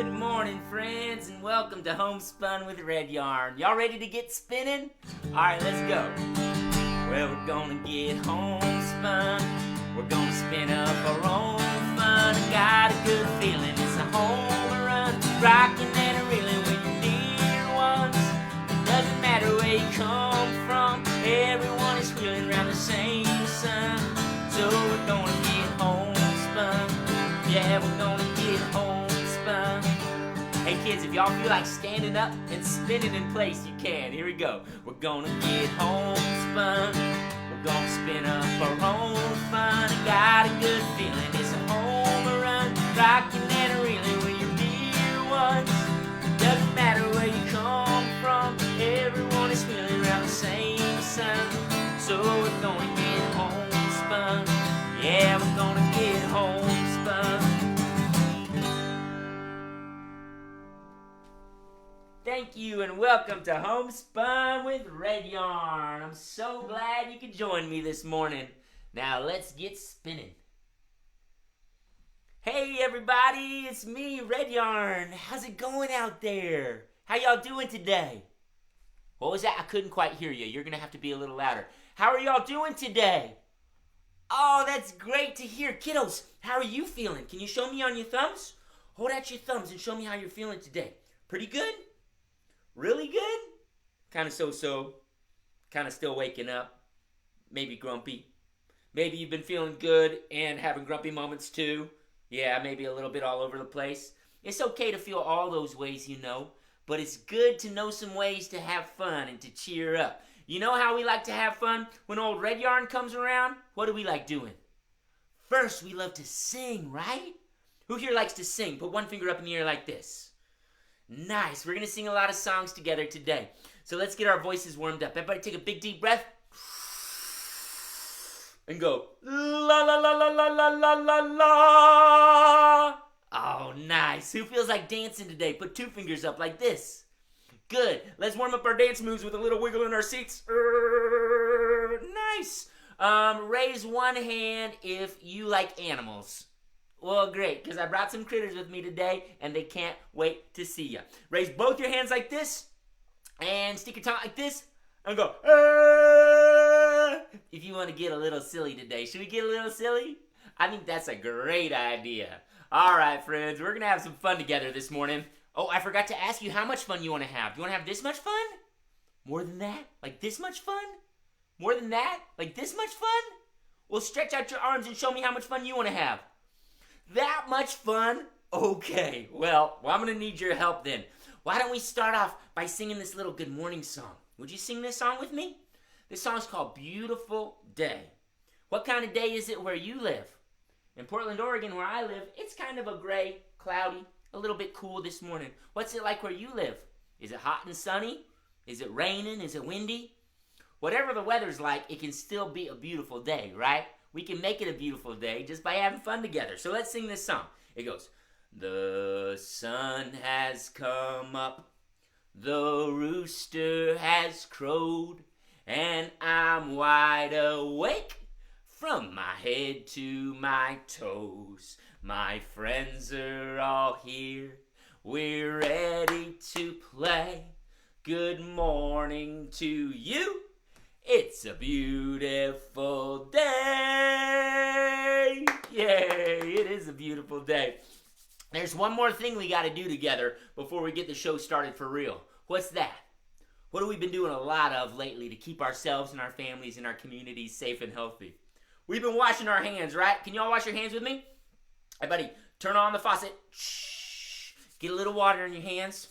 Good morning, friends, and welcome to Homespun with Redyarn. Y'all ready to get spinning? Alright, let's go. Well, we're gonna get homespun. We're gonna spin up our own fun. I got a good feeling it's a home run. Rocking and reeling with your dear ones. It doesn't matter where you come from. Everyone is wheeling around the same sun. So we're gonna get homespun. Yeah, we're gonna get homespun. Hey kids, if y'all feel like standing up and spinning in place, you can. Here we go. We're gonna get homespun. We're gonna spin up our own fun. I got a good feeling it's a home run. Rocking and reeling with your dear ones. Doesn't matter where you come from. Everyone is wheeling around the same sun. So we're gonna get homespun. Yeah, we're gonna get homespun. Thank you and welcome to Homespun with Redyarn. I'm so glad you could join me this morning. Now let's get spinning. Hey everybody, it's me, Redyarn. How's it going out there? How y'all doing today? What was that? I couldn't quite hear you. You're gonna have to be a little louder. How are y'all doing today? Oh, that's great to hear. Kiddos, how are you feeling? Can you show me on your thumbs? Hold out your thumbs and show me how you're feeling today. Pretty good? Really good? Kind of so-so. Kind of still waking up. Maybe grumpy. Maybe you've been feeling good and having grumpy moments too. Yeah, maybe a little bit all over the place. It's okay to feel all those ways, you know. But it's good to know some ways to have fun and to cheer up. You know how we like to have fun when old Redyarn comes around? What do we like doing? First, we love to sing, right? Who here likes to sing? Put one finger up in the air like this. Nice. We're going to sing a lot of songs together today. So let's get our voices warmed up. Everybody take a big deep breath. And go. La la la la la la la la la. Oh, nice. Who feels like dancing today? Put two fingers up like this. Good. Let's warm up our dance moves with a little wiggle in our seats. Nice. Raise one hand if you like animals. Well, great, because I brought some critters with me today, and they can't wait to see you. Raise both your hands like this, and stick your tongue like this, and go, if you want to get a little silly today. Should we get a little silly? I think that's a great idea. All right, friends, we're going to have some fun together this morning. Oh, I forgot to ask you how much fun you want to have. Do you want to have this much fun? More than that? Like this much fun? More than that? Like this much fun? Well, stretch out your arms and show me how much fun you want to have. That much fun? Okay, well, I'm going to need your help then. Why don't we start off by singing this little good morning song? Would you sing this song with me? This song's called Beautiful Day. What kind of day is it where you live? In Portland, Oregon, where I live, it's kind of a gray, cloudy, a little bit cool this morning. What's it like where you live? Is it hot and sunny? Is it raining? Is it windy? Whatever the weather's like, it can still be a beautiful day, right? We can make it a beautiful day just by having fun together. So let's sing this song. It goes, the sun has come up, the rooster has crowed, and I'm wide awake from my head to my toes. My friends are all here, we're ready to play. Good morning to you. It's a beautiful day. Yay, it is a beautiful day. There's one more thing we got to do together before we get the show started for real. What's that? What have we been doing a lot of lately to keep ourselves and our families and our communities safe and healthy? We've been washing our hands, right? Can y'all wash your hands with me? Hey, buddy, turn on the faucet. Shh. Get a little water in your hands.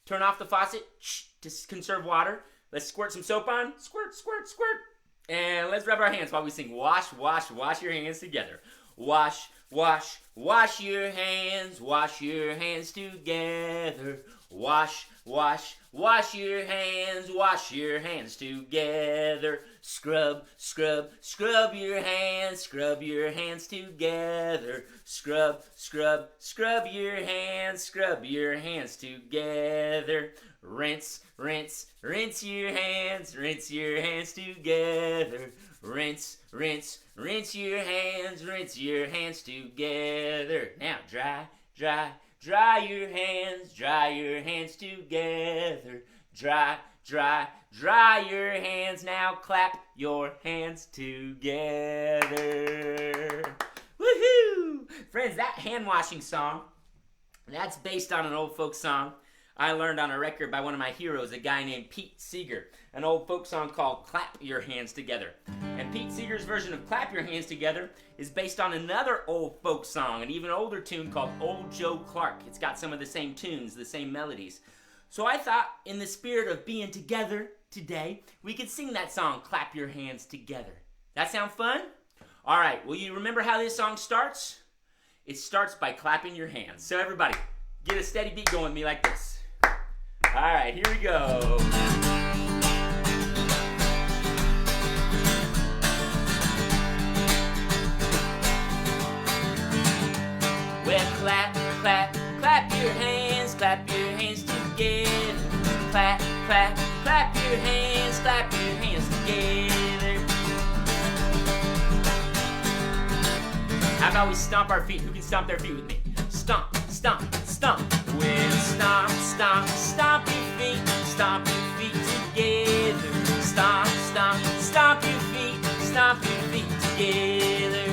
Turn off the faucet. Shh. To conserve water. Let's squirt some soap on. Squirt, squirt, squirt. And let's rub our hands while we sing wash, wash, wash your hands together. Wash, wash, wash your hands. Wash your hands together. Wash, wash, wash your hands. Wash your hands together. Scrub, scrub, scrub your hands. Scrub your hands together. Scrub, scrub, scrub your hands. Scrub your hands together. Rinse, rinse, rinse your hands. Rinse your hands together. Rinse, rinse, rinse your hands. Rinse your hands together. Now dry, dry, dry your hands together. Dry your hands now, clap your hands together. Woohoo! Friends, that hand washing song, that's based on an old folk song I learned on a record by one of my heroes, a guy named Pete Seeger, an old folk song called Clap Your Hands Together. And Pete Seeger's version of Clap Your Hands Together is based on another old folk song, an even older tune called Old Joe Clark. It's got some of the same tunes, the same melodies. So I thought, in the spirit of being together today, we could sing that song, Clap Your Hands Together. That sound fun? All right, will you remember how this song starts? It starts by clapping your hands. So everybody, get a steady beat going with me like this. All right, here we go. Well, clap your hands together. Clap your hands together. How about we stomp our feet? Who can stomp their feet with me? Stomp, stomp, stomp. Well, stomp your feet together. Stomp your feet together.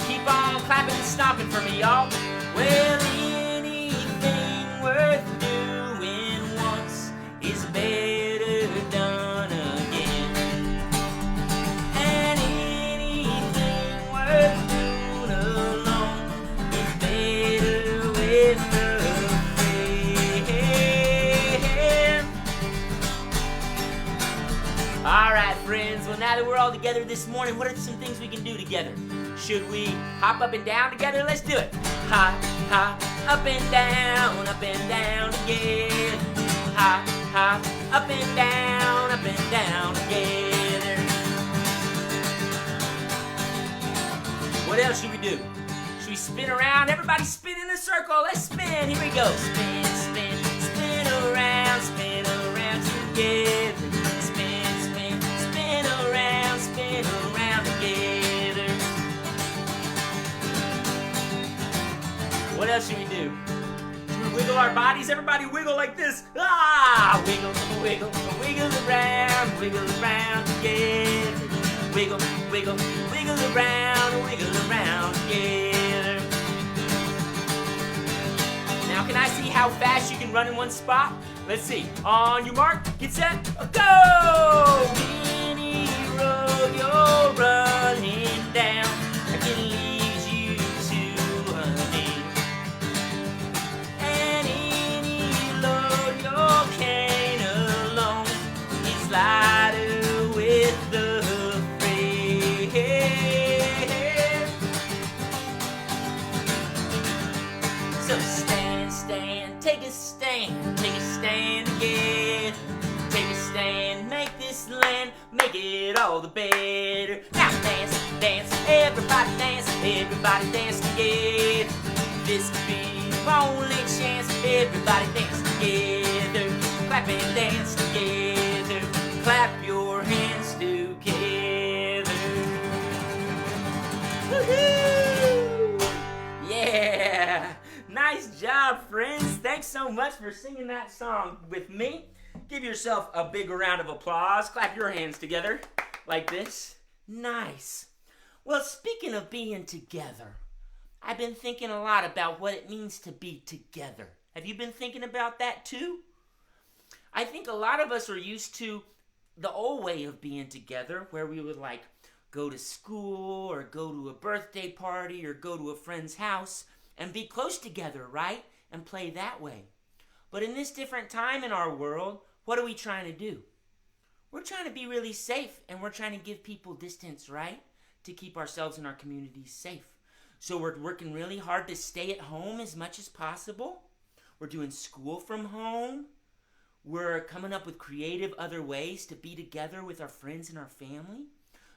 Keep on clapping and stomping for me, y'all. Well, anything worth doing once is better done again. And anything worth doing alone is better with a friend. All right, friends. Well, now that we're all together this morning, what are some things we can do together? Should we hop up and down together? Let's do it. Hop, up and down together. Hop, up and down together. What else should we do? Should we spin around? Everybody spin in a circle. Let's spin. Here we go. Spin around together. Spin around together. What else should we do? Should we wiggle our bodies? Everybody wiggle like this. Ah! Wiggle around together. Wiggle around together. Now can I see how fast you can run in one spot? Let's see. On your mark, get set, go! Any road you're running down, I can lead you to honey. And any load you're carrying along is lighter with the freight. So stand, take a stand again. Take a stand, make this land, make it all the better. Now dance, everybody dance together. This could be your only chance, everybody dance together. Clap and dance together, clap your hands together. Woohoo! Yeah! Nice job, friends. Thanks so much for singing that song with me. Give yourself a big round of applause. Clap your hands together like this. Nice. Well, speaking of being together, I've been thinking a lot about what it means to be together. Have you been thinking about that too? I think a lot of us are used to the old way of being together, where we would like go to school or go to a birthday party or go to a friend's house and be close together, right? And play that way. But in this different time in our world, what are we trying to do? We're trying to be really safe, and we're trying to give people distance, right? To keep ourselves and our communities safe. So we're working really hard to stay at home as much as possible. We're doing school from home. We're coming up with creative other ways to be together with our friends and our family.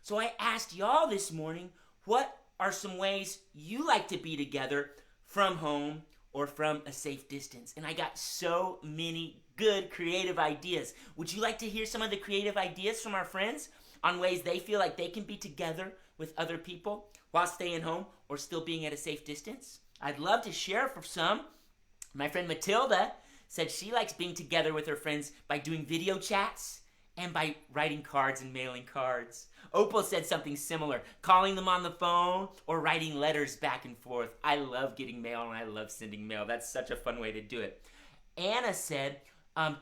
So I asked y'all this morning, what are some ways you like to be together from home or from a safe distance? And I got so many good creative ideas. Would you like to hear some of the creative ideas from our friends on ways they feel like they can be together with other people while staying home or still being at a safe distance? I'd love to share for some. My friend Matilda said she likes being together with her friends by doing video chats and by writing cards and mailing cards. Opal said something similar, calling them on the phone or writing letters back and forth. I love getting mail and I love sending mail. That's such a fun way to do it. Anna said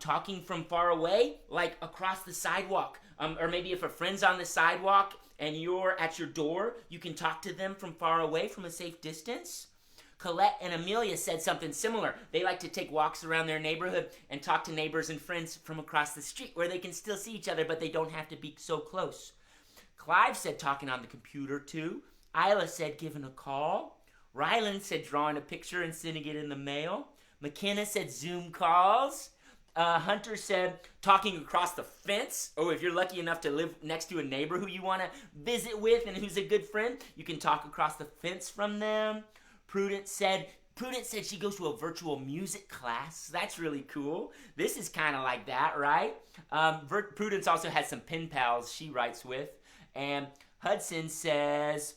talking from far away, like across the sidewalk. Or maybe if a friend's on the sidewalk and you're at your door, you can talk to them from far away from a safe distance. Colette and Amelia said something similar. They like to take walks around their neighborhood and talk to neighbors and friends from across the street where they can still see each other, but they don't have to be so close. Clive said talking on the computer too. Isla said giving a call. Rylan said drawing a picture and sending it in the mail. McKenna said Zoom calls. Hunter said talking across the fence. Oh, if you're lucky enough to live next to a neighbor who you want to visit with and who's a good friend, you can talk across the fence from them. Prudence said she goes to a virtual music class. That's really cool. This is kind of like that, right? Prudence also has some pen pals she writes with. And Hudson says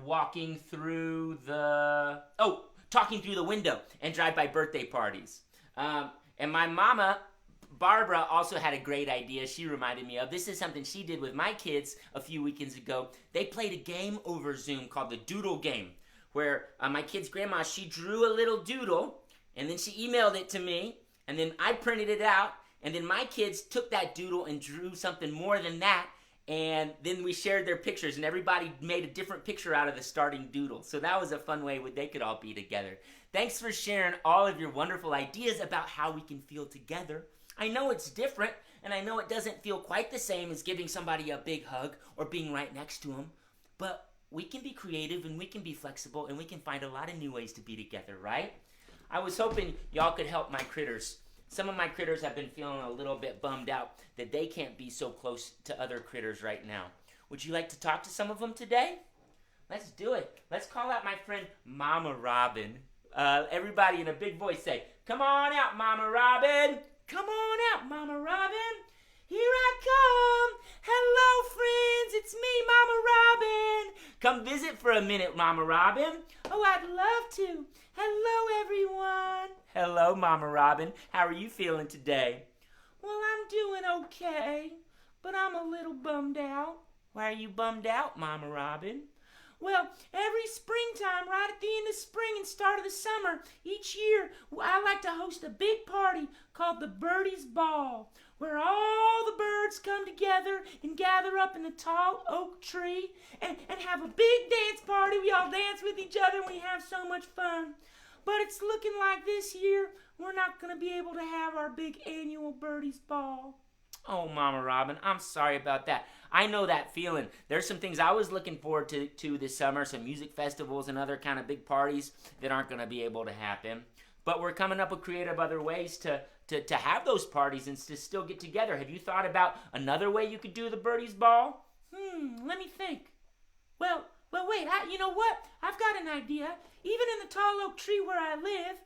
talking through the window and drive by birthday parties. And my mama, Barbara, also had a great idea she reminded me of. This is something she did with my kids a few weekends ago. They played a game over Zoom called the Doodle Game, where my kid's grandma, she drew a little doodle, and then she emailed it to me, and then I printed it out, and then my kids took that doodle and drew something more than that, and then we shared their pictures, and everybody made a different picture out of the starting doodle. So that was a fun way they could all be together. Thanks for sharing all of your wonderful ideas about how we can feel together. I know it's different, and I know it doesn't feel quite the same as giving somebody a big hug or being right next to them, but we can be creative and we can be flexible and we can find a lot of new ways to be together, right? I was hoping y'all could help my critters. Some of my critters have been feeling a little bit bummed out that they can't be so close to other critters right now. Would you like to talk to some of them today? Let's do it. Let's call out my friend Mama Robin. Everybody in a big voice say, "Come on out, Mama Robin. Come on out, Mama Robin. Here I come. Hello, friends. It's me, Mama Robin. Come visit for a minute, Mama Robin." "Oh, I'd love to. Hello, everyone." "Hello, Mama Robin. How are you feeling today?" "Well, I'm doing okay, but I'm a little bummed out." "Why are you bummed out, Mama Robin?" "Well, every springtime, right at the end of spring and start of the summer, each year, I like to host a big party called the Birdies Ball, where all the birds come together and gather up in a tall oak tree and have a big dance party. We all dance with each other and we have so much fun. But it's looking like this year we're not going to be able to have our big annual Birdies Ball." "Oh, Mama Robin, I'm sorry about that. I know that feeling. There's some things I was looking forward to this summer, some music festivals and other kind of big parties that aren't going to be able to happen. But we're coming up with creative other ways to have those parties and to still get together. Have you thought about another way you could do the Birdies Ball?" Let me think. Well, wait, you know what? I've got an idea. Even in the tall oak tree where I live,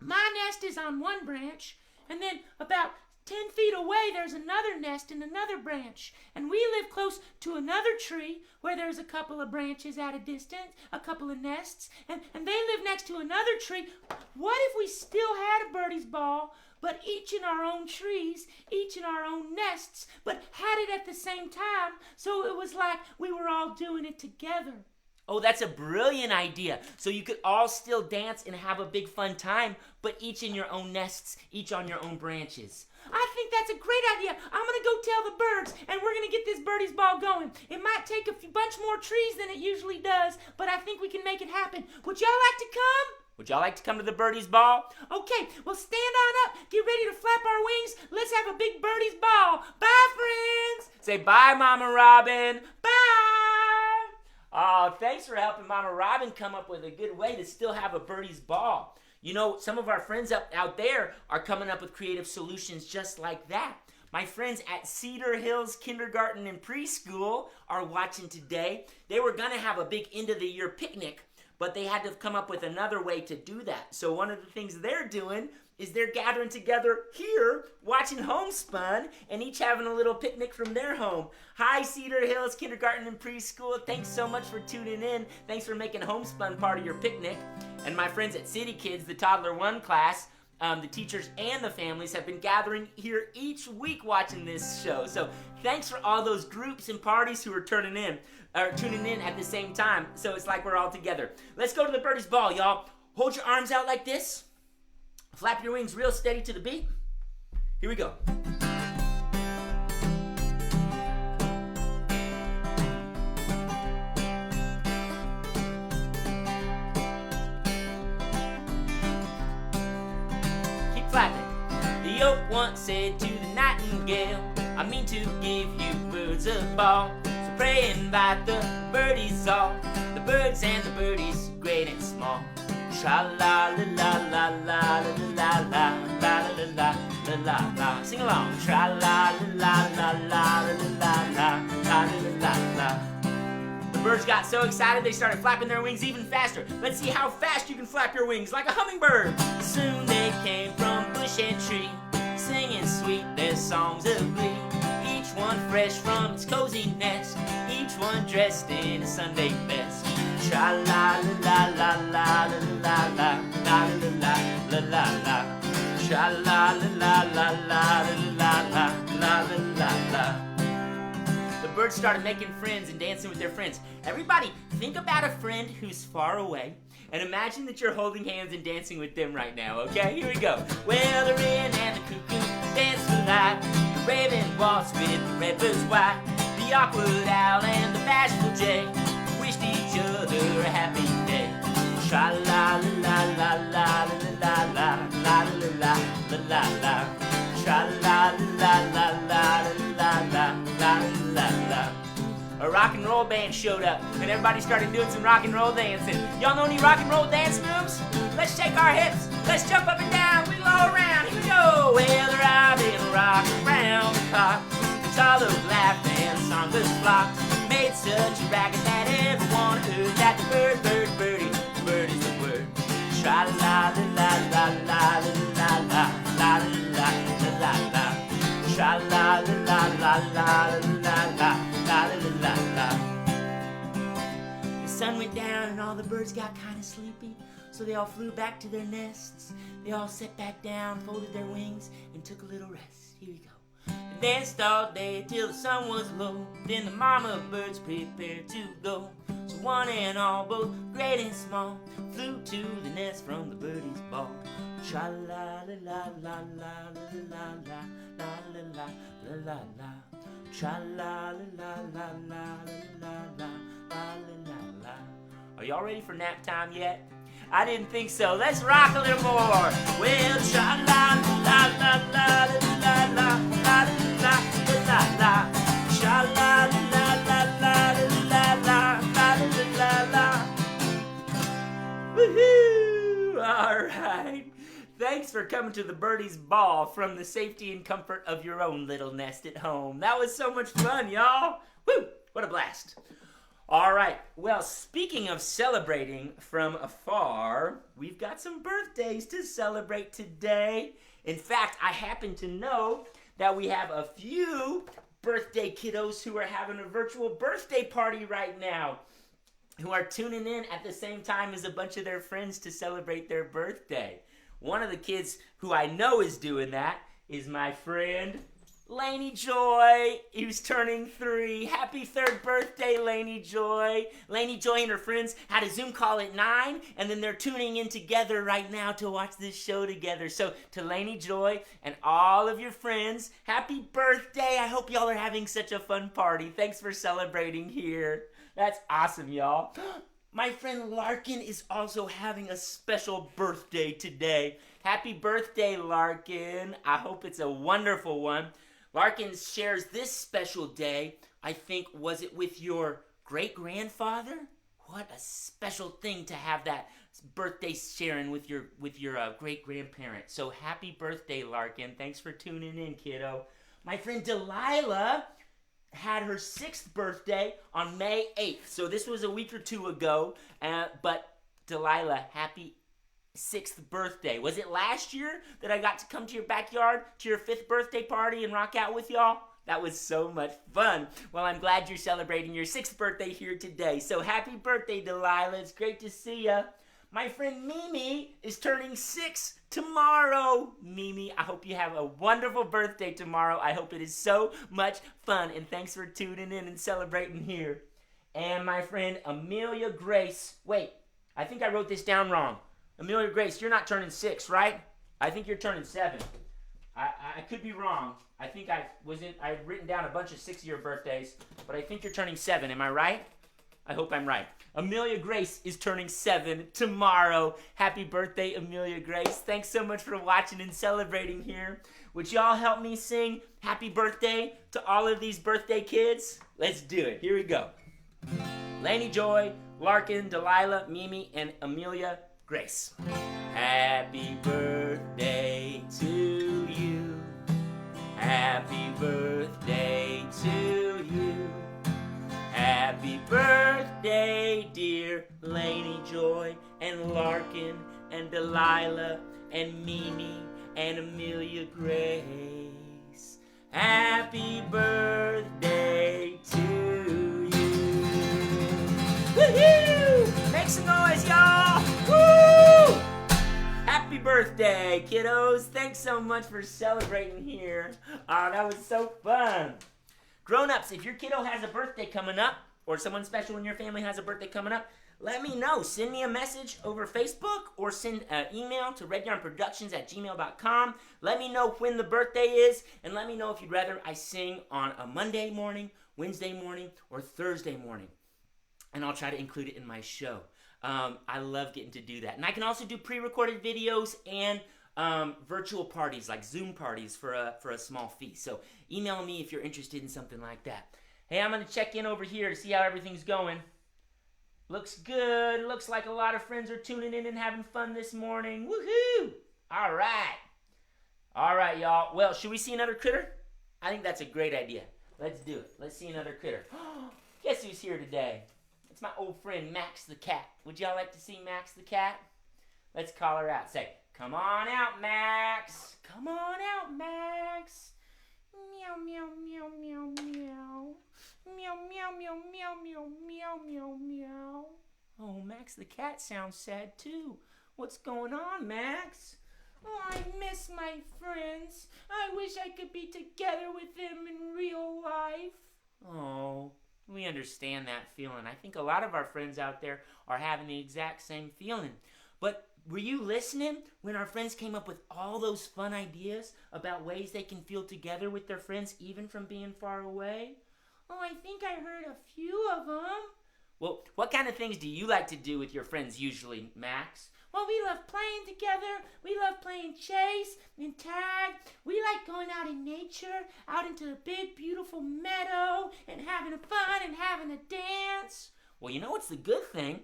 my nest is on one branch, and then about 10 feet away, there's another nest in another branch. And we live close to another tree where there's a couple of branches at a distance, a couple of nests, and they live next to another tree. What if we still had a Birdies Ball, but each in our own trees, each in our own nests, but had it at the same time, so it was like we were all doing it together? Oh, that's a brilliant idea. So you could all still dance and have a big fun time, but each in your own nests, each on your own branches. I think that's a great idea. I'm going to go tell the birds, and we're going to get this Birdies Ball going. It might take a bunch more trees than it usually does, but I think we can make it happen. Would y'all like to come? Would y'all like to come to the Birdies Ball? Okay, well, stand on up. Get ready to flap our wings. Let's have a big Birdies Ball. Bye, friends. Say bye, Mama Robin. Bye. Oh, thanks for helping Mama Robin come up with a good way to still have a Birdies Ball. You know, some of our friends out there are coming up with creative solutions just like that. My friends at Cedar Hills Kindergarten and Preschool are watching today. They were going to have a big end-of-the-year picnic, but they had to come up with another way to do that. So one of the things they're doing is they're gathering together here, watching Homespun, and each having a little picnic from their home. Hi, Cedar Hills Kindergarten and Preschool. Thanks so much for tuning in. Thanks for making Homespun part of your picnic. And my friends at City Kids, the Toddler 1 class, the teachers and the families have been gathering here each week watching this show. So thanks for all those groups and parties who are tuning in at the same time. So it's like we're all together. Let's go to the Birdies Ball, y'all. Hold your arms out like this. Flap your wings real steady to the beat. Here we go. Keep flapping. The oak once said to the nightingale, I mean to give you birds a ball. So pray invite the birdies all, the birds and the birdies, great and small. Tra-la-la-la-la-la-la-la-la-la-la-la-la. Sing along. Tra-la-la-la-la-la-la-la-la-la. The birds got so excited they started flapping their wings even faster. Let's see how fast you can flap your wings like a hummingbird. Soon they came from bush and tree, singing sweet their songs of glee. Each one fresh from its cozy nest, each one dressed in a Sunday best. Tra-la-la-la-la-la-la-la-la-la-la-la. Tra-la-la-la-la-la-la-la-la-la. The birds started making friends and dancing with their friends. Everybody, think about a friend who's far away and imagine that you're holding hands and dancing with them right now, okay? Here we go. Well, the wren and the cuckoo dance for life. The raven waltzed with the redbird's wife. The awkward owl and the bashful jay wished each other a happy day. Tra-la-la-la-la-la-la-la-la-la-la-la. Tra-la-la-la-la-la-la-la-la-la. A rock and roll band showed up, and everybody started doing some rock and roll dancing. Y'all know any rock and roll dance moves? Let's shake our hips. Let's jump up and down. Wiggle all around. Here we go. Well, the robin rocked around the clock. The taller laughed and the songbirds flocked. Made such a racket that everyone heard that the bird is the word. Tra-la-la-la-la-la-la-la-la-la-la-la. Tra-la-la-la-la-la-la-la-la-la. The sun went down and all the birds got kind of sleepy, so they all flew back to their nests. They all sat back down, folded their wings, and took a little rest. Here we go. They danced all day till the sun was low. Then the mama birds prepared to go. So one and all, both great and small, flew to the nest from the Birdies Ball. Tra-la-la-la-la-la-la-la-la-la-la-la. Tra-la-la-la-la-la-la-la-la-la-la. Are y'all ready for nap time yet? I didn't think so. Let's rock a little more. Well, tra-la-la-la-la-la-la-la-la-la-la. Tra-la-la-la-la-la-la-la-la-la. Woohoo! All right. Thanks for coming to the Birdies Ball from the safety and comfort of your own little nest at home. That was so much fun, y'all. Woo! What a blast. All right. Well, speaking of celebrating from afar, we've got some birthdays to celebrate today. In fact, I happen to know that we have a few birthday kiddos who are having a virtual birthday party right now, who are tuning in at the same time as a bunch of their friends to celebrate their birthday. One of the kids who I know is doing that is my friend Lainey Joy, who's turning 3. Happy 3rd birthday, Lainey Joy. Lainey Joy and her friends had a Zoom call at 9, and then they're tuning in together right now to watch this show together. So to Lainey Joy and all of your friends, happy birthday. I hope y'all are having such a fun party. Thanks for celebrating here. That's awesome, y'all. My friend Larkin is also having a special birthday today. Happy birthday, Larkin. I hope it's a wonderful one. Larkin shares this special day, I think, was it with your great-grandfather? What a special thing to have that birthday sharing with your great-grandparent. So happy birthday, Larkin. Thanks for tuning in, kiddo. My friend Delilah had her 6th birthday on May 8th. So this was a week or two ago, but Delilah, happy 6th birthday. Was it last year that I got to come to your backyard to your 5th birthday party and rock out with y'all? That was so much fun. Well, I'm glad you're celebrating your 6th birthday here today. So happy birthday, Delilah. It's great to see ya. My friend Mimi is turning 6 tomorrow. Mimi, I hope you have a wonderful birthday tomorrow. I hope it is so much fun. And thanks for tuning in and celebrating here. And my friend Amelia Grace. Wait, I think I wrote this down wrong. Amelia Grace, you're not turning 6, right? I think you're turning 7. I could be wrong. I think I'd written down a bunch of 6-year birthdays, but I think you're turning 7. Am I right? I hope I'm right. Amelia Grace is turning 7 tomorrow. Happy birthday, Amelia Grace. Thanks so much for watching and celebrating here. Would y'all help me sing happy birthday to all of these birthday kids? Let's do it. Here we go. Laney Joy, Larkin, Delilah, Mimi, and Amelia Grace. Happy birthday to you. Happy birthday to you. Happy birthday, dear Laney Joy and Larkin and Delilah and Mimi and Amelia Grace. Happy birthday to you. Woohoo! Make some noise, y'all! Woo! Happy birthday, kiddos. Thanks so much for celebrating here. Oh, that was so fun. Grown-ups, if your kiddo has a birthday coming up, or someone special in your family has a birthday coming up, let me know. Send me a message over Facebook or send an email to redyarnproductions@gmail.com. Let me know when the birthday is, and let me know if you'd rather I sing on a Monday morning, Wednesday morning, or Thursday morning. And I'll try to include it in my show. I love getting to do that. And I can also do pre-recorded videos and virtual parties, like Zoom parties for a small fee. So email me if you're interested in something like that. Hey, I'm going to check in over here to see how everything's going. Looks good. Looks like a lot of friends are tuning in and having fun this morning. Woohoo! All right. All right, y'all. Well, should we see another critter? I think that's a great idea. Let's do it. Let's see another critter. Guess who's here today? It's my old friend Max the cat. Would y'all like to see Max the cat? Let's call her out. Say, come on out, Max. Come on out, Max. Meow, meow, meow, meow, meow. Meow, meow, meow, meow, meow, meow, meow, meow. Oh, Max the cat sounds sad too. What's going on, Max? Oh, I miss my friends. I wish I could be together with them in real life. Oh, we understand that feeling. I think a lot of our friends out there are having the exact same feeling. But were you listening when our friends came up with all those fun ideas about ways they can feel together with their friends even from being far away? Oh, I think I heard a few of them. Well, what kind of things do you like to do with your friends usually, Max? Well, we love playing together. We love playing chase and tag. We like going out in nature, out into the big, beautiful meadow and having fun and having a dance. Well, you know what's the good thing?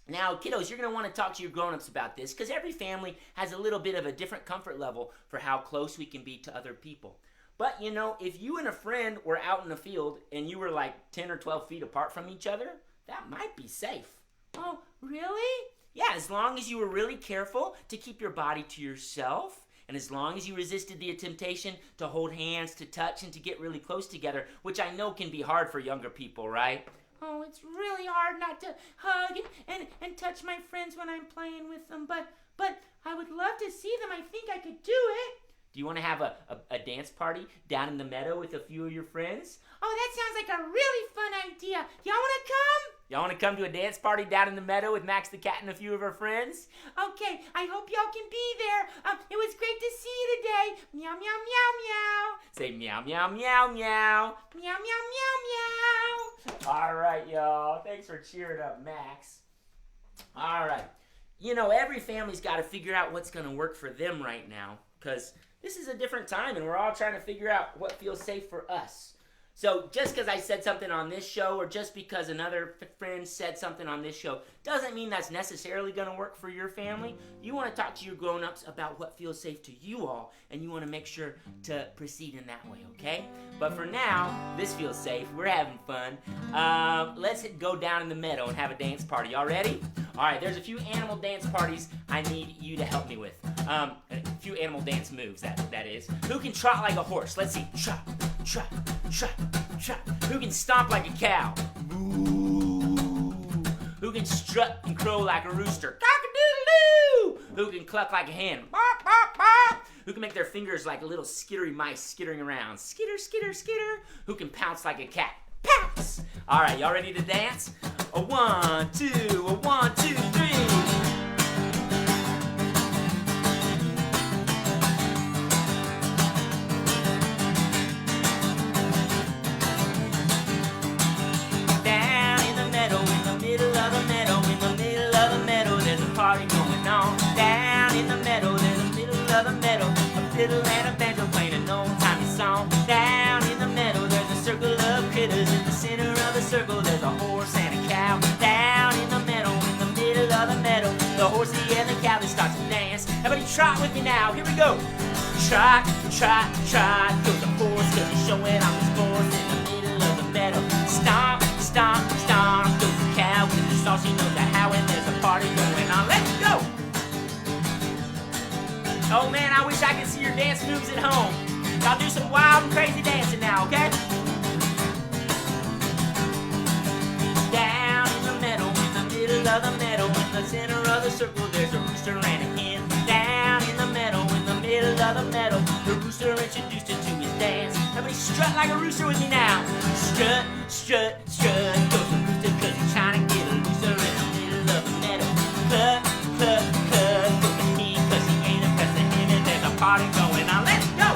Now, kiddos, you're going to want to talk to your grown-ups about this because every family has a little bit of a different comfort level for how close we can be to other people. But, you know, if you and a friend were out in the field and you were like 10 or 12 feet apart from each other, that might be safe. Oh, really? Yeah, as long as you were really careful to keep your body to yourself, and as long as you resisted the temptation to hold hands, to touch, and to get really close together, which I know can be hard for younger people, right? Oh, it's really hard not to hug and touch my friends when I'm playing with them, but I would love to see them. I think I could do it. Do you want to have a dance party down in the meadow with a few of your friends? Oh, that sounds like a really fun idea. Y'all want to come? Y'all want to come to a dance party down in the meadow with Max the cat and a few of her friends? Okay, I hope y'all can be there. It was great to see you today. Meow, meow, meow, meow. Say meow, meow, meow, meow. Meow, meow, meow, meow. All right, y'all. Thanks for cheering up Max. All right. You know, every family's got to figure out what's going to work for them right now because this is a different time and we're all trying to figure out what feels safe for us. So just because I said something on this show or just because another friend said something on this show doesn't mean that's necessarily going to work for your family. You want to talk to your grown-ups about what feels safe to you all, and you want to make sure to proceed in that way, okay? But for now, this feels safe. We're having fun. Let's go down in the meadow and have a dance party. Y'all ready? All right, there's a few animal dance parties I need you to help me with. A few animal dance moves, that is. Who can trot like a horse? Let's see. Trot, trot, trot, trot. Who can stomp like a cow? Moo. Who can strut and crow like a rooster? Cock-a-doodle-doo. Who can cluck like a hen? Bark, bark, bark. Who can make their fingers like little skittery mice skittering around? Skitter, skitter, skitter. Who can pounce like a cat? Pounce. All right, y'all ready to dance? A 1, 2, a 1, 2, 3. Down in the meadow, in the middle of the meadow, in the middle of the meadow, there's a party going on. Down in the meadow, there's a middle of the meadow, a fiddle and a banjo playing an old-timey song. Down in the meadow, there's a circle of critters. In the center of the circle, there's a horse and a cow. Down in the meadow, in the middle of the meadow, the horsey and the cow, they start to dance. Everybody trot with me now, here we go. Trot, trot, trot, goes the horse, cause he's showing off his force in the middle of the meadow. Stomp, stomp, stomp, goes the cow, cause that's all she knows how, and there's a party going on. Let's go! Oh man, I wish I could see your dance moves at home. Y'all do some wild and crazy dancing now, okay? Down in the meadow, in the middle of the meadow, in the center of the circle, there's a rooster and a hen. Down in the meadow, in the middle of the meadow, the rooster introduced her to his dance. Everybody strut like a rooster with me now. Strut, strut, strut, goes the rooster cause he's trying to get a rooster in the middle of the meadow. Cluck, cluck, cluck, goes the hen cause he ain't impressed with him, and there's a party going on. Let's go!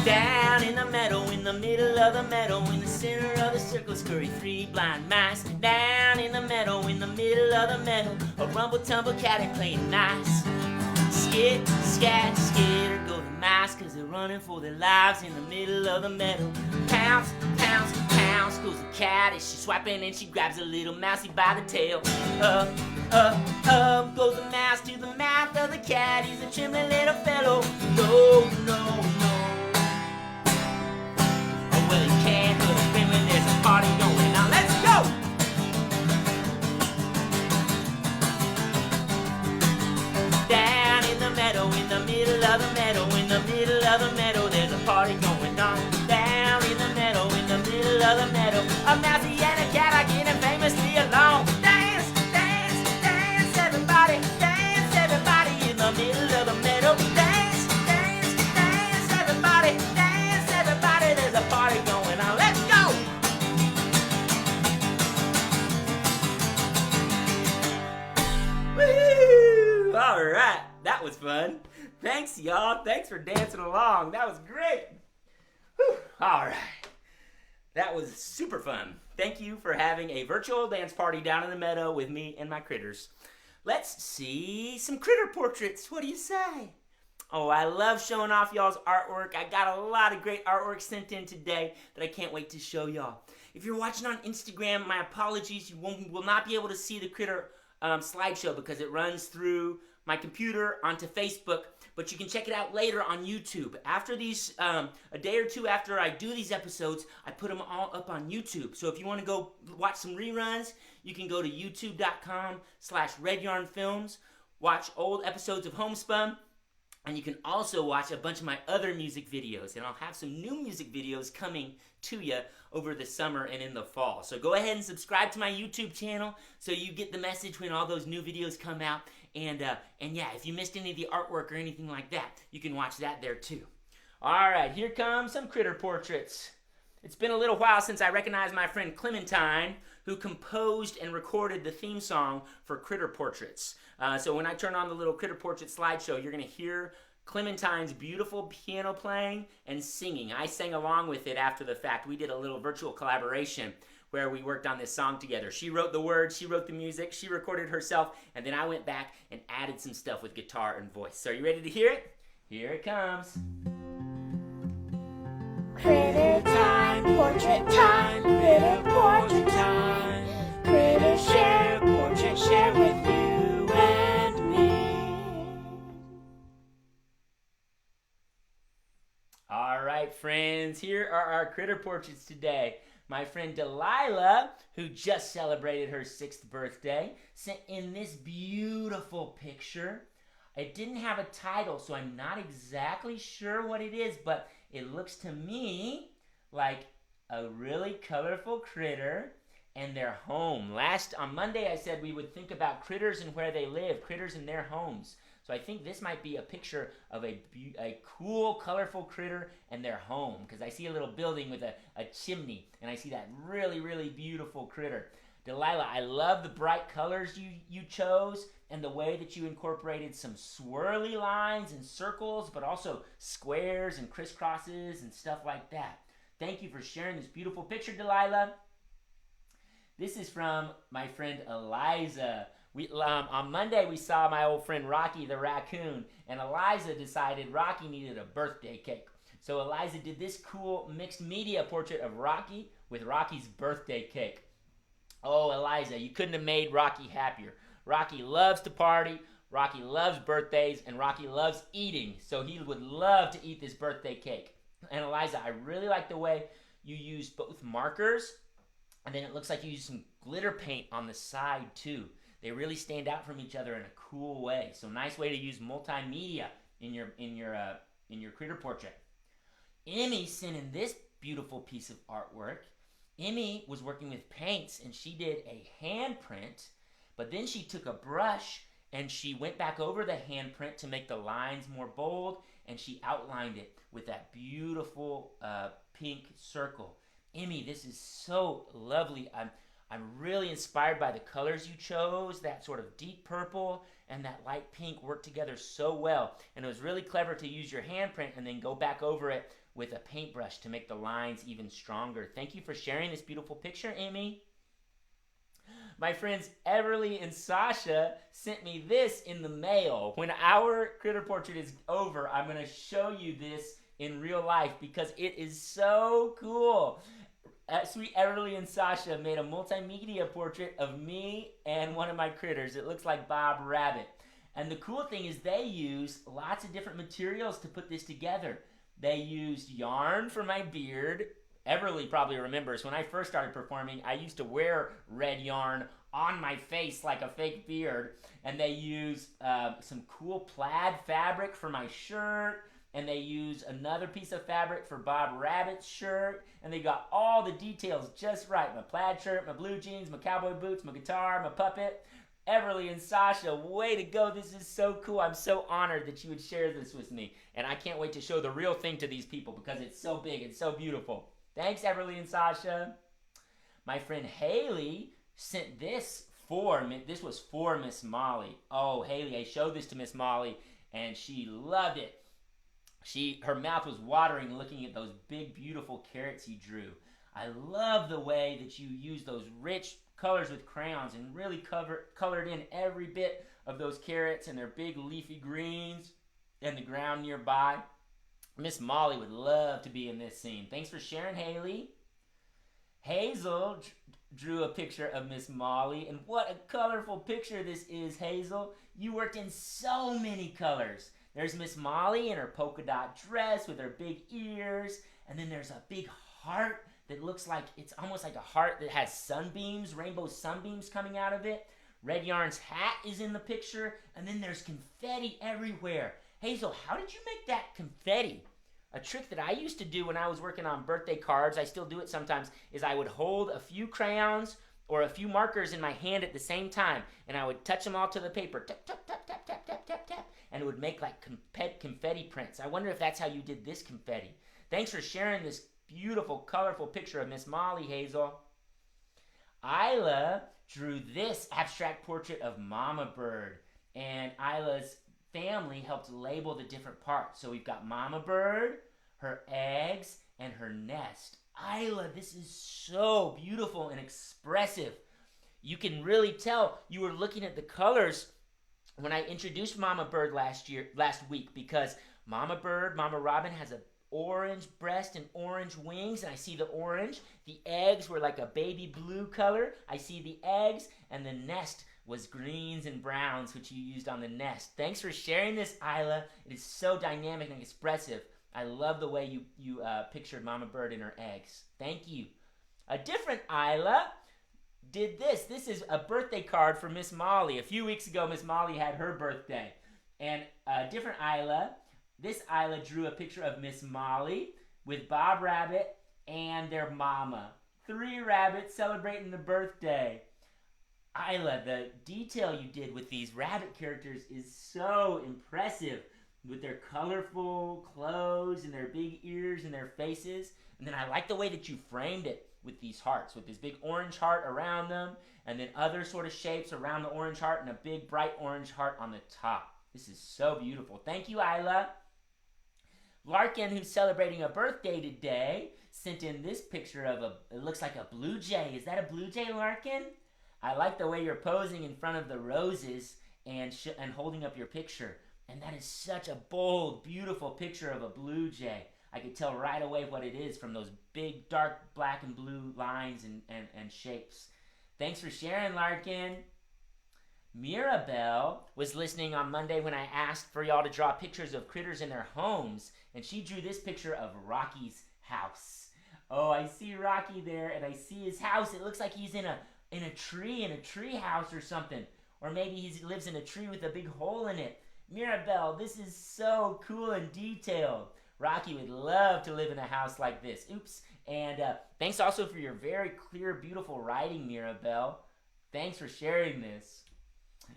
Down in the meadow, in the middle of the meadow, in the center of the circle, scurry 3 blind mice. Down in the meadow, in the middle of the meadow, a rumble tumble cat ain't playing nice. Skit, scat, skitter, go the mice, cause they're running for their lives in the middle of the meadow. Pounce, pounce, pounce, goes the cat as she's swiping and she grabs a little mousie by the tail. Up, up goes the mouse to the mouth of the cat. He's a trembling little fellow. No, no, no. Well, he can't put a spin when there's a party going on. Let's go! Down in the meadow, in the middle of the meadow, in the middle of the meadow, there's a party going on. Down in the meadow, in the middle of the meadow, a mousie and a cat are getting famously along. Dance, dance, dance, everybody in the middle of the meadow. Dance, dance, dance, everybody, there's a party going on. Let's go! Woo! All right, that was fun. Thanks, y'all. Thanks for dancing along. That was great. Whew. All right. That was super fun. Thank you for having a virtual dance party down in the meadow with me and my critters. Let's see some critter portraits. What do you say? Oh, I love showing off y'all's artwork. I got a lot of great artwork sent in today that I can't wait to show y'all. If you're watching on Instagram, my apologies. You will not be able to see the critter slideshow because it runs through my computer onto Facebook, but you can check it out later on YouTube. After these, a day or two after I do these episodes, I put them all up on YouTube. So if you want to go watch some reruns, you can go to youtube.com/redyarnfilms, watch old episodes of Homespun, and you can also watch a bunch of my other music videos. And I'll have some new music videos coming to you over the summer and in the fall. So go ahead and subscribe to my YouTube channel so you get the message when all those new videos come out. And yeah, if you missed any of the artwork or anything like that, you can watch that there too. All right, here come some critter portraits. It's been a little while since I recognized my friend Clementine, who composed and recorded the theme song for Critter Portraits. So when I turn on the little Critter Portrait slideshow, you're going to hear Clementine's beautiful piano playing and singing. I sang along with it after the fact. We did a little virtual collaboration where we worked on this song together. She wrote the words, she wrote the music, she recorded herself, and then I went back and added some stuff with guitar and voice. So are you ready to hear it? Here it comes. Critter time, portrait time, critter portrait time. Critter share, portrait share with you and me. All right, friends, here are our critter portraits today. My friend Delilah, who just celebrated her 6th birthday, sent in this beautiful picture. It didn't have a title, so I'm not exactly sure what it is, but it looks to me like a really colorful critter and their home. On Monday, I said we would think about critters and where they live, critters in their homes. So I think this might be a picture of a cool, colorful critter and their home, because I see a little building with a chimney, and I see that really, really beautiful critter. Delilah, I love the bright colors you chose and the way that you incorporated some swirly lines and circles, but also squares and crisscrosses and stuff like that. Thank you for sharing this beautiful picture, Delilah. This is from my friend Eliza. On Monday, we saw my old friend Rocky the raccoon, and Eliza decided Rocky needed a birthday cake. So Eliza did this cool mixed media portrait of Rocky with Rocky's birthday cake. Oh, Eliza, you couldn't have made Rocky happier. Rocky loves to party, Rocky loves birthdays, and Rocky loves eating, so he would love to eat this birthday cake. And Eliza, I really like the way you used both markers, and then it looks like you used some glitter paint on the side too. They really stand out from each other in a cool way. So nice way to use multimedia in your critter portrait. Emmy sent in this beautiful piece of artwork. Emmy was working with paints, and she did a handprint, but then she took a brush and she went back over the handprint to make the lines more bold, and she outlined it with that beautiful pink circle. Emmy, this is so lovely. I'm really inspired by the colors you chose. That sort of deep purple and that light pink worked together so well. And it was really clever to use your handprint and then go back over it with a paintbrush to make the lines even stronger. Thank you for sharing this beautiful picture, Amy. My friends Everly and Sasha sent me this in the mail. When our critter portrait is over, I'm going to show you this in real life because it is so cool. Sweet Everly and Sasha made a multimedia portrait of me and one of my critters. It looks like Bob Rabbit. And the cool thing is they used lots of different materials to put this together. They used yarn for my beard. Everly probably remembers when I first started performing, I used to wear red yarn on my face like a fake beard. And they used some cool plaid fabric for my shirt. And they used another piece of fabric for Bob Rabbit's shirt. And they got all the details just right. My plaid shirt, my blue jeans, my cowboy boots, my guitar, my puppet. Everly and Sasha, way to go. This is so cool. I'm so honored that you would share this with me. And I can't wait to show the real thing to these people because it's so big and so beautiful. Thanks, Everly and Sasha. My friend Haley sent this was for Miss Molly. Oh, Haley, I showed this to Miss Molly and she loved it. Her mouth was watering looking at those big, beautiful carrots you drew. I love the way that you used those rich colors with crayons and really colored in every bit of those carrots and their big leafy greens and the ground nearby. Miss Molly would love to be in this scene. Thanks for sharing, Haley. Hazel drew a picture of Miss Molly, and what a colorful picture this is, Hazel. You worked in so many colors. There's Miss Molly in her polka dot dress with her big ears. And then there's a big heart that looks like, it's almost like a heart that has sunbeams, rainbow sunbeams coming out of it. Red Yarn's hat is in the picture. And then there's confetti everywhere. Hazel, how did you make that confetti? A trick that I used to do when I was working on birthday cards, I still do it sometimes, is I would hold a few crayons or a few markers in my hand at the same time. And I would touch them all to the paper. Tap, tap, tap, tap, tap, tap, tap, tap. And it would make like confetti prints. I wonder if that's how you did this confetti. Thanks for sharing this beautiful, colorful picture of Miss Molly, Hazel. Isla drew this abstract portrait of Mama Bird. And Isla's family helped label the different parts. So we've got Mama Bird, her eggs, and her nest. Isla, this is so beautiful and expressive. You can really tell you were looking at the colors when I introduced Mama Bird last week, because Mama Bird, Mama Robin has an orange breast and orange wings, and I see the orange. The eggs were like a baby blue color. I see the eggs, and the nest was greens and browns, which you used on the nest. Thanks for sharing this, Isla. It is so dynamic and expressive. I love the way you pictured Mama Bird and her eggs. Thank you. A different Isla did this. This is a birthday card for Miss Molly. A few weeks ago, Miss Molly had her birthday. And a different Isla, this Isla drew a picture of Miss Molly with Bob Rabbit and their mama. 3 rabbits celebrating the birthday. Isla, the detail you did with these rabbit characters is so impressive, with their colorful clothes and their big ears and their faces. And then I like the way that you framed it with these hearts, with this big orange heart around them, and then other sort of shapes around the orange heart, and a big bright orange heart on the top. This is so beautiful. Thank you, Isla. Larkin, who's celebrating a birthday today, sent in this picture of it looks like a blue jay. Is that a blue jay, Larkin? I like the way you're posing in front of the roses and holding up your picture. And that is such a bold, beautiful picture of a blue jay. I could tell right away what it is from those big, dark black and blue lines and shapes. Thanks for sharing, Larkin. Mirabelle was listening on Monday when I asked for y'all to draw pictures of critters in their homes, and she drew this picture of Rocky's house. Oh, I see Rocky there, and I see his house. It looks like he's in a tree house or something. Or maybe he lives in a tree with a big hole in it. Mirabelle, this is so cool and detailed. Rocky would love to live in a house like this. Oops. And thanks also for your very clear, beautiful writing, Mirabelle. Thanks for sharing this.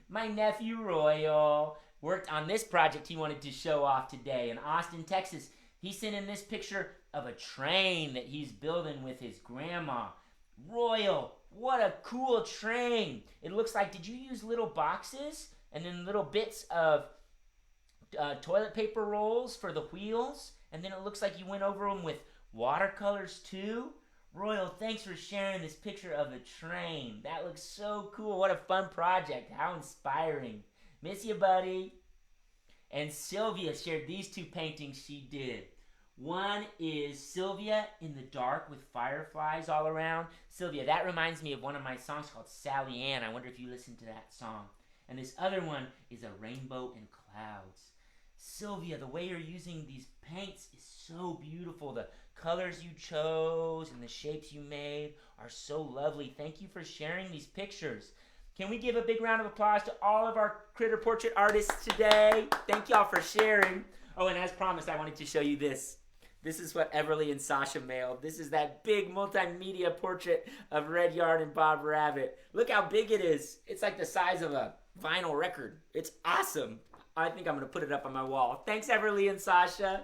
My nephew, Royal, worked on this project he wanted to show off today in Austin, Texas. He sent in this picture of a train that he's building with his grandma. Royal, what a cool train. It looks like, did you use little boxes and then little bits of toilet paper rolls for the wheels? And then it looks like you went over them with watercolors too? Royal, thanks for sharing this picture of a train. That looks so cool. What a fun project. How inspiring. Miss you, buddy. And Sylvia shared these 2 paintings she did. One is Sylvia in the dark with fireflies all around. Sylvia, that reminds me of one of my songs called Sally Ann. I wonder if you listened to that song. And this other one is a rainbow and clouds. Sylvia, the way you're using these paints is so beautiful. The colors you chose and the shapes you made are so lovely. Thank you for sharing these pictures. Can we give a big round of applause to all of our critter portrait artists today? Thank y'all for sharing. Oh, and as promised, I wanted to show you this. This is what Everly and Sasha mailed. This is that big multimedia portrait of Red Yarn and Bob Rabbit. Look how big it is. It's like the size of a vinyl record. It's awesome. I think I'm going to put it up on my wall. Thanks, Everly and Sasha.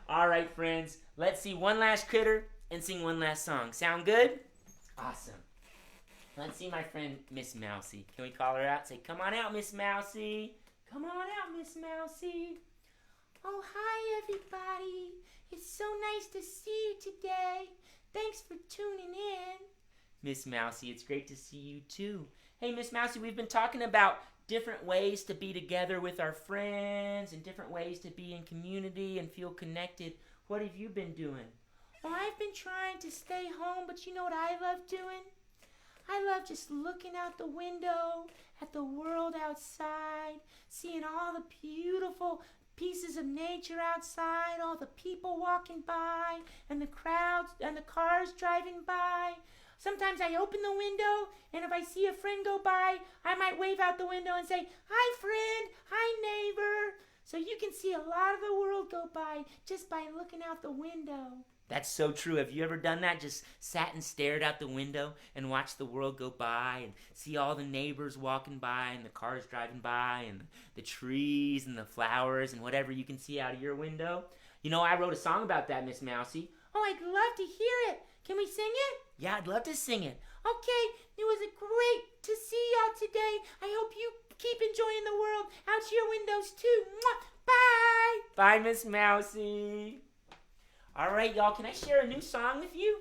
All right, friends. Let's see one last critter and sing one last song. Sound good? Awesome. Let's see my friend, Miss Mousie. Can we call her out? Say, come on out, Miss Mousie. Come on out, Miss Mousie. Oh, hi, everybody. It's so nice to see you today. Thanks for tuning in. Miss Mousie, it's great to see you too. Hey, Miss Mousie, we've been talking about different ways to be together with our friends and different ways to be in community and feel connected. What have you been doing? Well, I've been trying to stay home, but you know what I love doing? I love just looking out the window at the world outside, seeing all the beautiful pieces of nature outside, all the people walking by, and the crowds and the cars driving by. Sometimes I open the window, and if I see a friend go by, I might wave out the window and say, hi friend, hi neighbor. So you can see a lot of the world go by just by looking out the window. That's so true. Have you ever done that? Just sat and stared out the window and watched the world go by and see all the neighbors walking by and the cars driving by and the trees and the flowers and whatever you can see out of your window? You know, I wrote a song about that, Miss Mousie. Oh, I'd love to hear it. Can we sing it? Yeah, I'd love to sing it. Okay, it was great to see y'all today. I hope you keep enjoying the world out your windows too. Mwah! Bye! Bye, Miss Mousie. All right, y'all, can I share a new song with you?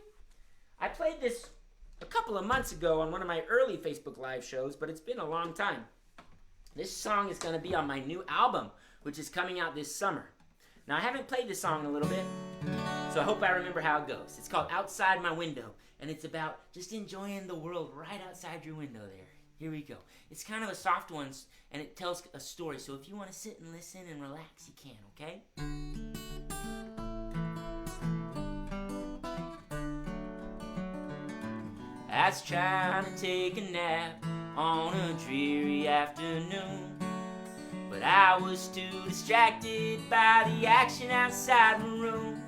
I played this a couple of months ago on one of my early Facebook Live shows, but it's been a long time. This song is going to be on my new album, which is coming out this summer. Now, I haven't played this song in a little bit, so I hope I remember how it goes. It's called Outside My Window, and it's about just enjoying the world right outside your window there. Here we go. It's kind of a soft one, and it tells a story, so if you want to sit and listen and relax, you can, okay? I was trying to take a nap on a dreary afternoon, but I was too distracted by the action outside my room.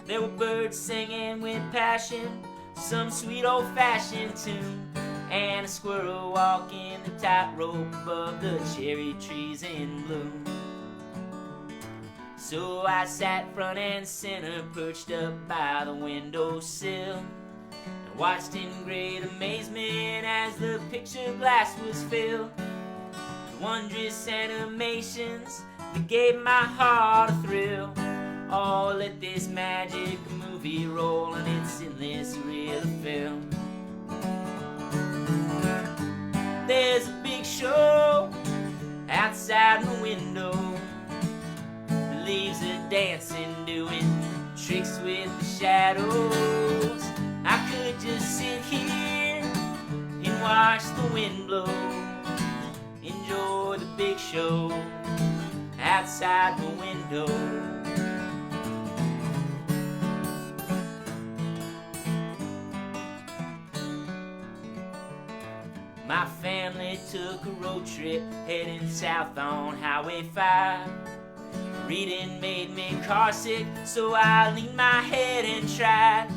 There were birds singing with passion, some sweet old-fashioned tune, and a squirrel walking the tightrope above the cherry trees in bloom. So I sat front and center, perched up by the windowsill, and watched in great amazement as the picture glass was filled. The wondrous animations that gave my heart a thrill. Oh, let this magic movie roll in its endless reel of film. There's a big show outside my window. The leaves are dancing, doing tricks with the shadows. I could just sit here and watch the wind blow, enjoy the big show outside my window. My family took a road trip heading south on Highway 5. Reading made me carsick, so I leaned my head and tried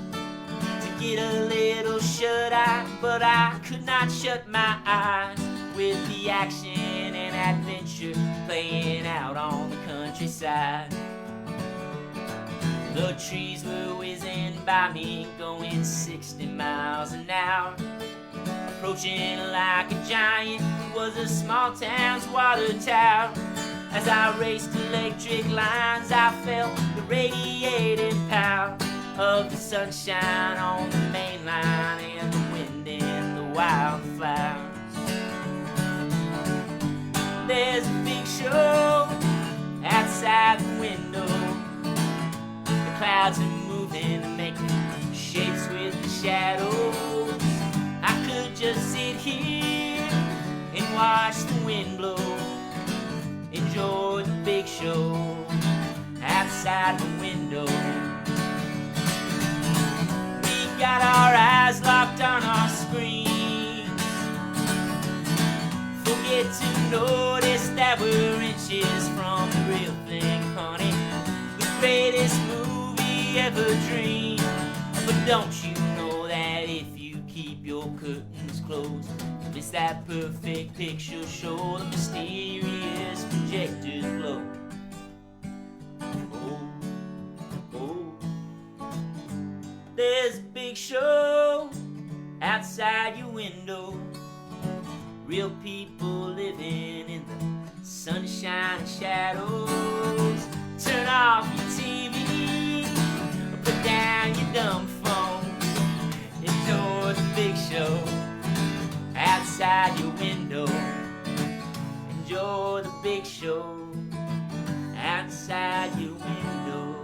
to get a little shut-eye, but I could not shut my eyes with the action and adventure playing out on the countryside. The trees were whizzing by me, going 60 miles an hour. Approaching like a giant was a small town's water tower. As I raced electric lines, I felt the radiating power of the sunshine on the main line and the wind in the wildflowers. There's a big show outside the window. The clouds are moving and making shapes with the shadows. I could just sit here and watch the wind blow, enjoy the big show outside the window. We've got our eyes locked on our screens, forget to notice that we're inches from the real thing, honey. The greatest movie ever dreamed. But don't you know that if you keep your curtains closed, it's that perfect picture show the mysterious projectors glow. Oh, oh, there's a big show outside your window. Real people living in the sunshine and shadows. Turn off your TV, put down your dumb phone, enjoy the big show outside your window. Enjoy the big show outside your window.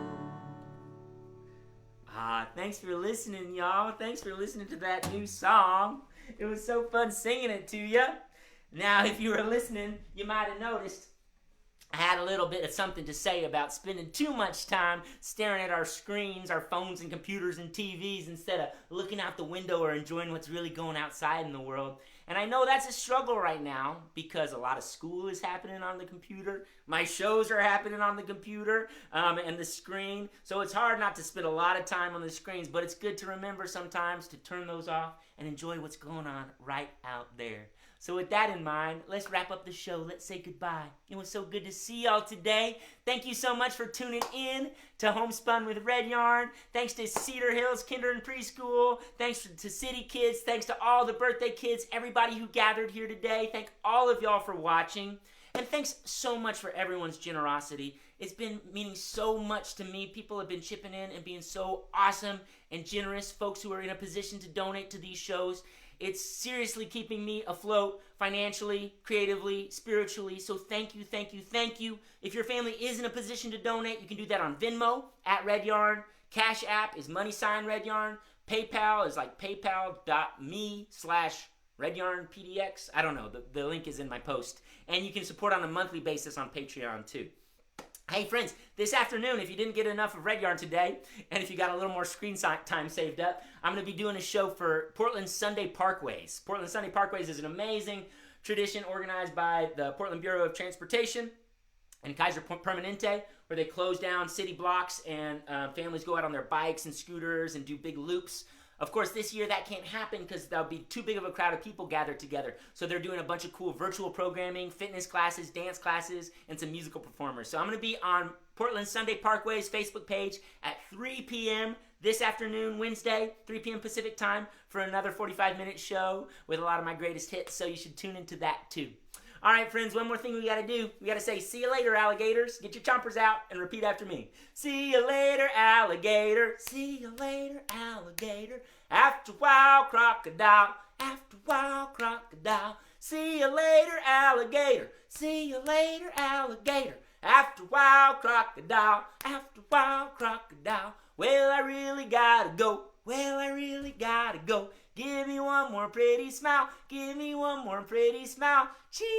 Thanks for listening, y'all. Thanks for listening to that new song. It was so fun singing it to you. Now, if you were listening, you might have noticed I had a little bit of something to say about spending too much time staring at our screens, our phones and computers and TVs instead of looking out the window or enjoying what's really going outside in the world. And I know that's a struggle right now because a lot of school is happening on the computer. My shows are happening on the computer and the screen. So it's hard not to spend a lot of time on the screens, but it's good to remember sometimes to turn those off and enjoy what's going on right out there. So with that in mind, let's wrap up the show. Let's say goodbye. It was so good to see y'all today. Thank you so much for tuning in to Homespun with Red Yarn. Thanks to Cedar Hills Kinder and Preschool. Thanks to City Kids. Thanks to all the birthday kids, everybody who gathered here today. Thank all of y'all for watching. And thanks so much for everyone's generosity. It's been meaning so much to me. People have been chipping in and being so awesome and generous. Folks who are in a position to donate to these shows. It's seriously keeping me afloat financially, creatively, spiritually. So thank you, thank you, thank you. If your family is in a position to donate, you can do that on Venmo at redyarn. Cash App is #redyarn. PayPal is like paypal.me/redyarnpdx. I don't know. The link is in my post. And you can support on a monthly basis on Patreon too. Hey friends, this afternoon, if you didn't get enough of Red Yarn today, and if you got a little more screen time saved up, I'm going to be doing a show for Portland Sunday Parkways. Portland Sunday Parkways is an amazing tradition organized by the Portland Bureau of Transportation and Kaiser Permanente, where they close down city blocks and families go out on their bikes and scooters and do big loops. Of course, this year that can't happen because there'll be too big of a crowd of people gathered together. So they're doing a bunch of cool virtual programming, fitness classes, dance classes, and some musical performers. So I'm going to be on Portland Sunday Parkway's Facebook page at 3 p.m. this afternoon, Wednesday, 3 p.m. Pacific time, for another 45-minute show with a lot of my greatest hits. So you should tune into that too. All right, friends, one more thing we got to do. We got to say, see you later, alligators. Get your chompers out and repeat after me. See you later, alligator. See you later, alligator. After a while, crocodile. After a while, crocodile. See you later, alligator. See you later, alligator. After a while, crocodile. After a while, crocodile. Well, I really got to go. Well, I really got to go. Give me one more pretty smile. Give me one more pretty smile. Cheese!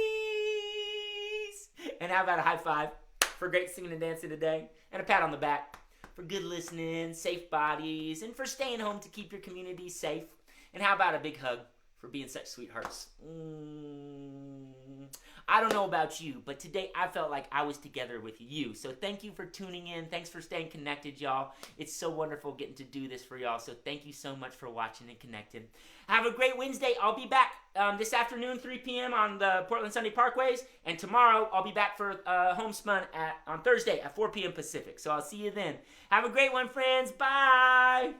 And how about a high five for great singing and dancing today? And a pat on the back for good listening, safe bodies, and for staying home to keep your community safe. And how about a big hug for being such sweethearts? I don't know about you, but today I felt like I was together with you. So thank you for tuning in. Thanks for staying connected, y'all. It's so wonderful getting to do this for y'all. So thank you so much for watching and connecting. Have a great Wednesday. I'll be back this afternoon, 3 p.m. on the Portland Sunday Parkways. And tomorrow I'll be back for Homespun on Thursday at 4 p.m. Pacific. So I'll see you then. Have a great one, friends. Bye.